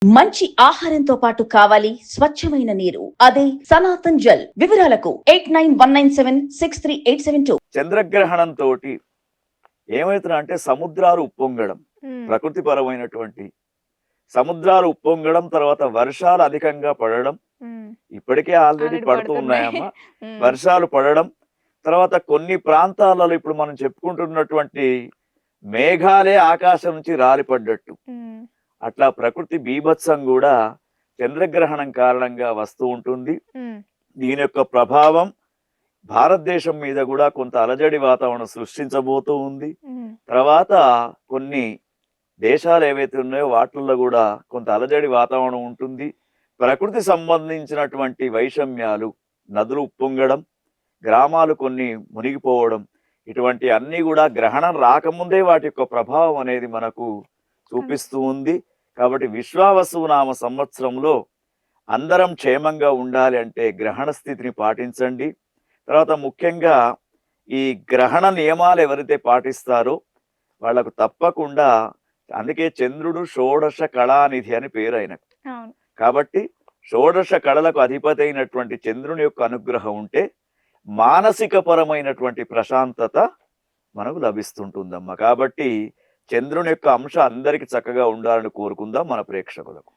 మంచి ఆహారంతో పాటు కావాలి స్వచ్ఛమైన నీరు. అదే సనాతన్ జల్. వివరాలకు 8919763872. చంద్రగ్రహణం తోటి ఏమవుతున్నా అంటే సముద్రాలు ఉప్పొంగడం, ప్రకృతి పరమైనటువంటి సముద్రాలు ఉప్పొంగడం, తర్వాత వర్షాలు అధికంగా పడడం, ఇప్పటికే ఆల్రెడీ పడుతూ ఉన్నాయమ్మా. వర్షాలు పడడం, తర్వాత కొన్ని ప్రాంతాలలో ఇప్పుడు మనం చెప్పుకుంటున్నటువంటి మేఘాలే ఆకాశం నుంచి రాలిపడ్డట్టు, అట్లా ప్రకృతి బీభత్సం కూడా చంద్రగ్రహణం కారణంగా వస్తూ ఉంటుంది. దీని యొక్క ప్రభావం భారతదేశం మీద కూడా కొంత అలజడి వాతావరణం సృష్టించబోతూ ఉంది. తర్వాత కొన్ని దేశాలు ఏవైతే ఉన్నాయో వాటిల్లో కూడా కొంత అలజడి వాతావరణం ఉంటుంది. ప్రకృతి సంబంధించినటువంటి వైషమ్యాలు, నదులు ఉప్పొంగడం, గ్రామాలు కొన్ని మునిగిపోవడం, ఇటువంటి అన్ని కూడా గ్రహణం రాకముందే వాటి యొక్క ప్రభావం అనేది మనకు చూపిస్తూ ఉంది. కాబట్టి విశ్వావసు నామ సంవత్సరంలో అందరం క్షేమంగా ఉండాలి అంటే గ్రహణ స్థితిని పాటించండి. తర్వాత ముఖ్యంగా ఈ గ్రహణ నియమాలు ఎవరైతే పాటిస్తారో వాళ్లకు తప్పకుండా, అందుకే చంద్రుడు షోడశ కళానిధి అని పేరు ఆయనకు. కాబట్టి షోడశ కళలకు అధిపతి అయినటువంటి చంద్రుని యొక్క అనుగ్రహం ఉంటే మానసిక పరమైనటువంటి ప్రశాంతత మనకు లభిస్తుంటుందమ్మా. కాబట్టి చంద్రుని యొక్క అంశ అందరికి చక్కగా ఉండాలని కోరుకుందాం మన ప్రేక్షకులకు.